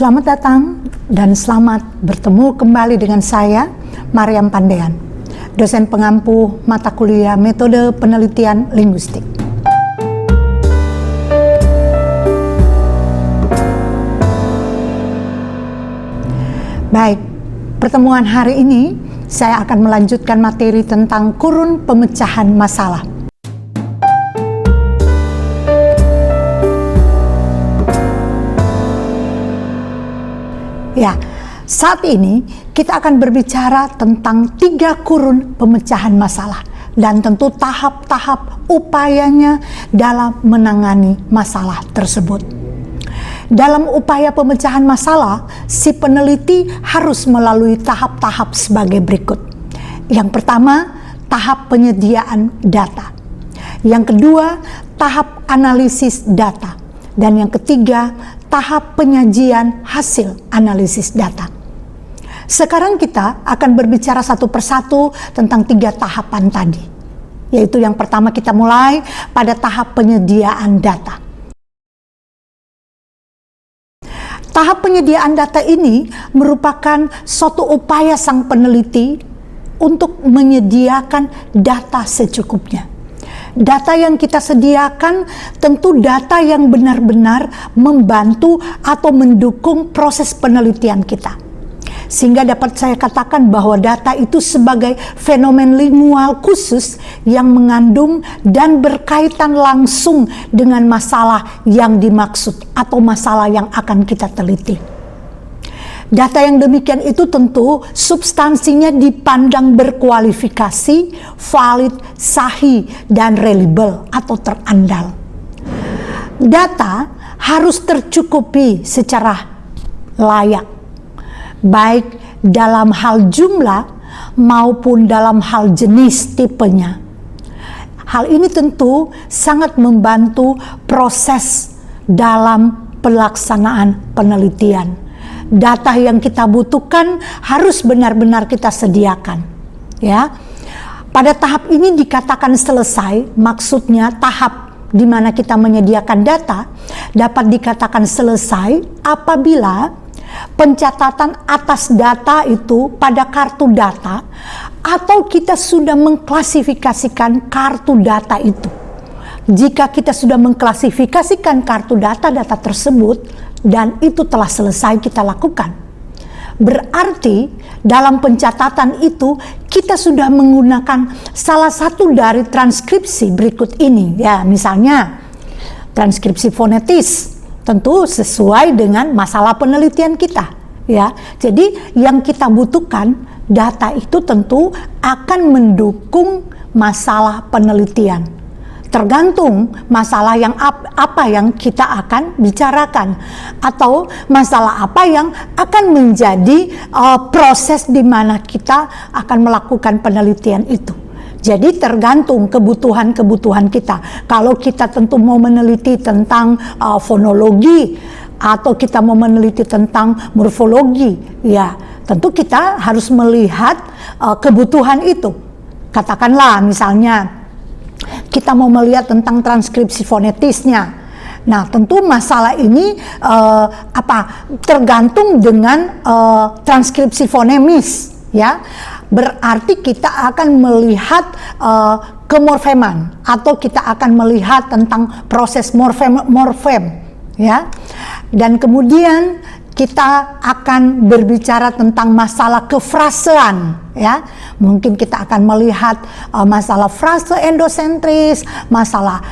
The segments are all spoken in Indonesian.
Selamat datang dan selamat bertemu kembali dengan saya, Mariam Pandean, dosen pengampu mata kuliah Metode Penelitian Linguistik. Baik, pertemuan hari ini saya akan melanjutkan materi tentang kurun pemecahan masalah. Ya, saat ini kita akan berbicara tentang 3 kurun pemecahan masalah dan tentu tahap-tahap upayanya dalam menangani masalah tersebut. Dalam upaya pemecahan masalah, si peneliti harus melalui tahap-tahap sebagai berikut. Yang pertama, tahap penyediaan data. Yang kedua, tahap analisis data. Dan yang ketiga, tahap penyajian hasil analisis data. Sekarang kita akan berbicara satu persatu tentang 3 tahapan tadi. Yaitu yang pertama kita mulai pada tahap penyediaan data. Tahap penyediaan data ini merupakan suatu upaya sang peneliti untuk menyediakan data secukupnya. Data yang kita sediakan tentu data yang benar-benar membantu atau mendukung proses penelitian kita. Sehingga dapat saya katakan bahwa data itu sebagai fenomen lingual khusus yang mengandung dan berkaitan langsung dengan masalah yang dimaksud atau masalah yang akan kita teliti. Data yang demikian itu tentu substansinya dipandang berkualifikasi, valid, sahih, dan reliable atau terandal. Data harus tercukupi secara layak, baik dalam hal jumlah maupun dalam hal jenis tipenya. Hal ini tentu sangat membantu proses dalam pelaksanaan penelitian. Data yang kita butuhkan harus benar-benar kita sediakan, ya. Pada tahap ini dikatakan selesai, maksudnya tahap di mana kita menyediakan data dapat dikatakan selesai apabila pencatatan atas data itu pada kartu data atau kita sudah mengklasifikasikan kartu data itu. Jika kita sudah mengklasifikasikan kartu data tersebut dan itu telah selesai kita lakukan, berarti dalam pencatatan itu kita sudah menggunakan salah satu dari transkripsi berikut ini, ya, misalnya transkripsi fonetis, tentu sesuai dengan masalah penelitian kita, ya. Jadi yang kita butuhkan data itu tentu akan mendukung masalah penelitian. Tergantung masalah yang apa yang kita akan bicarakan atau masalah apa yang akan menjadi proses di mana kita akan melakukan penelitian itu. Jadi tergantung kebutuhan kita. Kalau kita tentu mau meneliti tentang fonologi atau kita mau meneliti tentang morfologi, ya tentu kita harus melihat kebutuhan itu. Katakanlah misalnya kita mau melihat tentang transkripsi fonetisnya. Nah, tentu masalah ini tergantung dengan transkripsi fonemis, ya. Berarti kita akan melihat kemorfeman atau kita akan melihat tentang proses morfem, ya. Dan kemudian kita akan berbicara tentang masalah kefrasean, ya. Mungkin kita akan melihat masalah frase endosentris, masalah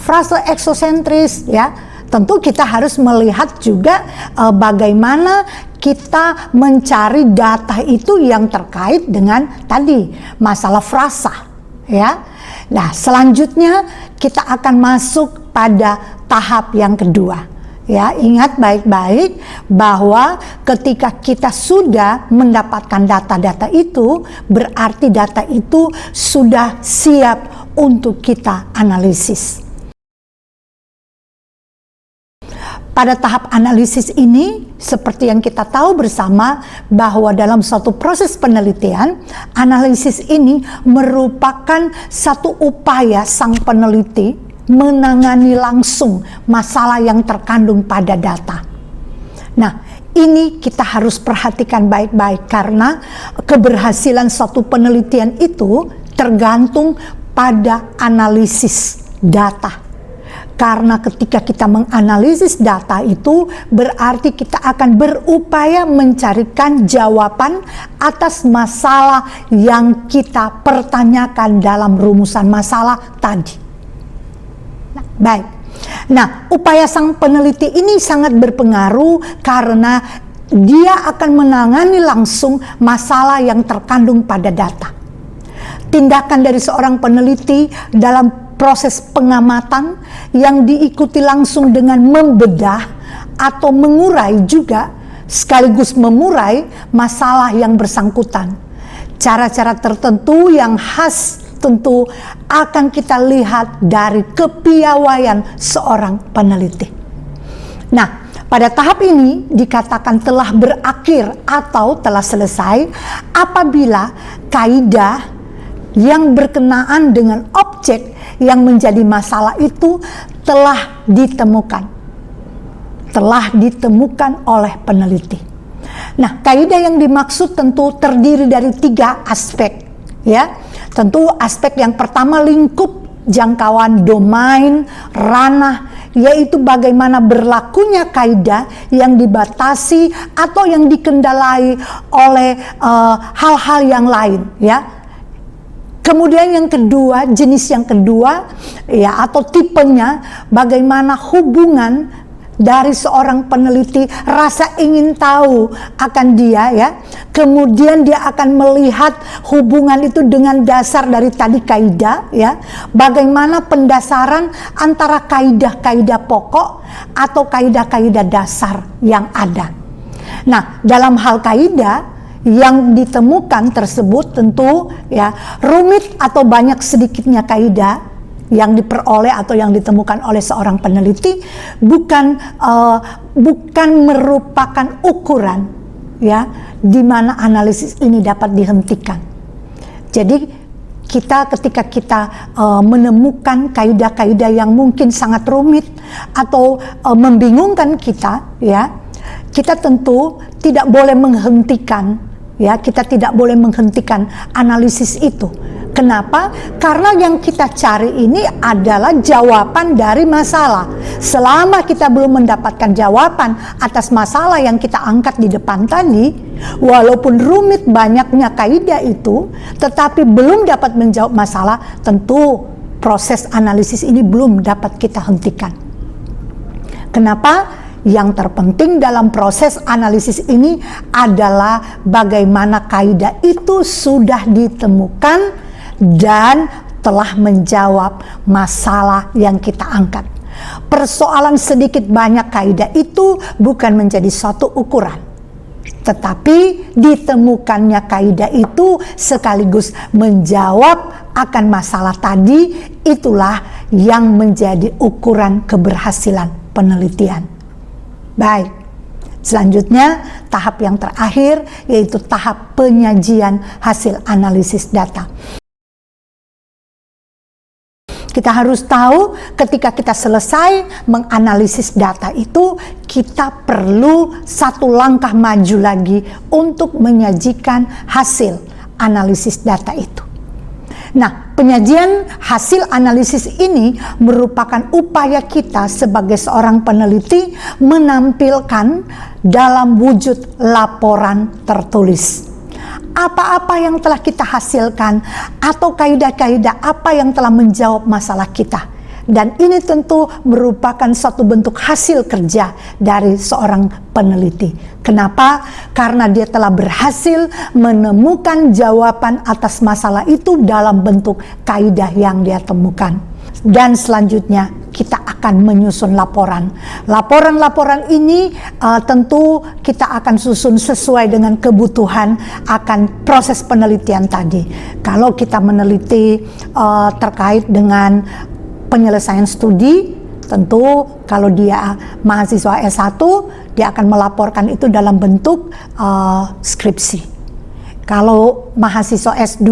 frase eksosentris, ya. Tentu kita harus melihat juga bagaimana kita mencari data itu yang terkait dengan tadi masalah frasa, ya. Nah, selanjutnya kita akan masuk pada tahap yang kedua. Ya, ingat baik-baik bahwa ketika kita sudah mendapatkan data-data itu, berarti data itu sudah siap untuk kita analisis. Pada tahap analisis ini, seperti yang kita tahu bersama bahwa dalam suatu proses penelitian, analisis ini merupakan satu upaya sang peneliti menangani langsung masalah yang terkandung pada data. Nah, Ini kita harus perhatikan baik-baik, karena keberhasilan suatu penelitian itu tergantung pada analisis data. Karena ketika kita menganalisis data itu berarti kita akan berupaya mencarikan jawaban atas masalah yang kita pertanyakan dalam rumusan masalah tadi. Baik. Nah, upaya sang peneliti ini sangat berpengaruh karena dia akan menangani langsung masalah yang terkandung pada data. Tindakan dari seorang peneliti dalam proses pengamatan yang diikuti langsung dengan membedah atau mengurai juga, sekaligus memurai masalah yang bersangkutan. Cara-cara tertentu yang khas tentu akan kita lihat dari kepiawaian seorang peneliti. Nah, pada tahap ini dikatakan telah berakhir atau telah selesai apabila kaidah yang berkenaan dengan objek yang menjadi masalah itu telah ditemukan oleh peneliti. Nah, kaidah yang dimaksud tentu terdiri dari 3 aspek, ya. Tentu aspek yang pertama lingkup jangkauan domain ranah, yaitu bagaimana berlakunya kaidah yang dibatasi atau yang dikendalai oleh hal-hal yang lain, ya. Kemudian yang kedua, jenis yang kedua, ya, atau tipenya, bagaimana hubungan dari seorang peneliti, rasa ingin tahu akan dia, ya. Kemudian dia akan melihat hubungan itu dengan dasar dari tadi kaidah, ya. Bagaimana pendasaran antara kaidah-kaidah pokok atau kaidah-kaidah dasar yang ada. Nah, dalam hal kaidah yang ditemukan tersebut tentu, ya, rumit atau banyak sedikitnya kaidah yang diperoleh atau yang ditemukan oleh seorang peneliti bukan merupakan ukuran, ya, di mana analisis ini dapat dihentikan. Jadi ketika kita menemukan kaidah-kaidah yang mungkin sangat rumit atau membingungkan kita, ya, kita tentu tidak boleh menghentikan, ya, kita tidak boleh menghentikan analisis itu. Kenapa? Karena yang kita cari ini adalah jawaban dari masalah. Selama kita belum mendapatkan jawaban atas masalah yang kita angkat di depan tadi, walaupun rumit banyaknya kaidah itu, tetapi belum dapat menjawab masalah, tentu proses analisis ini belum dapat kita hentikan. Kenapa? Yang terpenting dalam proses analisis ini adalah bagaimana kaidah itu sudah ditemukan dan telah menjawab masalah yang kita angkat. Persoalan sedikit banyak kaidah itu bukan menjadi suatu ukuran, tetapi ditemukannya kaidah itu sekaligus menjawab akan masalah tadi, itulah yang menjadi ukuran keberhasilan penelitian. Baik, selanjutnya tahap yang terakhir yaitu tahap penyajian hasil analisis data. Kita harus tahu ketika kita selesai menganalisis data itu, kita perlu satu langkah maju lagi untuk menyajikan hasil analisis data itu. Nah, penyajian hasil analisis ini merupakan upaya kita sebagai seorang peneliti menampilkan dalam wujud laporan tertulis apa-apa yang telah kita hasilkan atau kaidah-kaidah apa yang telah menjawab masalah kita. Dan ini tentu merupakan suatu bentuk hasil kerja dari seorang peneliti. Kenapa? Karena dia telah berhasil menemukan jawaban atas masalah itu dalam bentuk kaidah yang dia temukan. Dan selanjutnya kita akan menyusun laporan. Laporan-laporan ini tentu kita akan susun sesuai dengan kebutuhan akan proses penelitian tadi. Kalau kita meneliti terkait dengan penyelesaian studi, tentu kalau dia mahasiswa S1, dia akan melaporkan itu dalam bentuk skripsi. Kalau mahasiswa S2,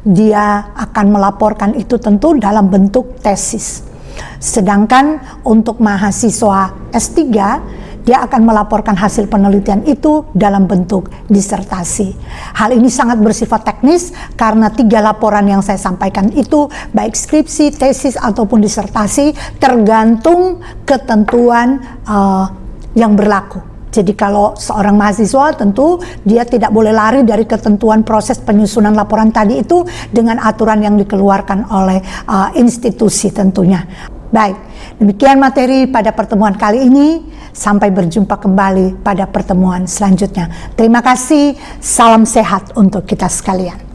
dia akan melaporkan itu tentu dalam bentuk tesis. Sedangkan untuk mahasiswa S3, dia akan melaporkan hasil penelitian itu dalam bentuk disertasi. Hal ini sangat bersifat teknis karena 3 laporan yang saya sampaikan itu, baik skripsi, tesis, ataupun disertasi, tergantung ketentuan yang berlaku. Jadi kalau seorang mahasiswa tentu dia tidak boleh lari dari ketentuan proses penyusunan laporan tadi itu dengan aturan yang dikeluarkan oleh institusi tentunya. Baik, demikian materi pada pertemuan kali ini. Sampai berjumpa kembali pada pertemuan selanjutnya. Terima kasih, salam sehat untuk kita sekalian.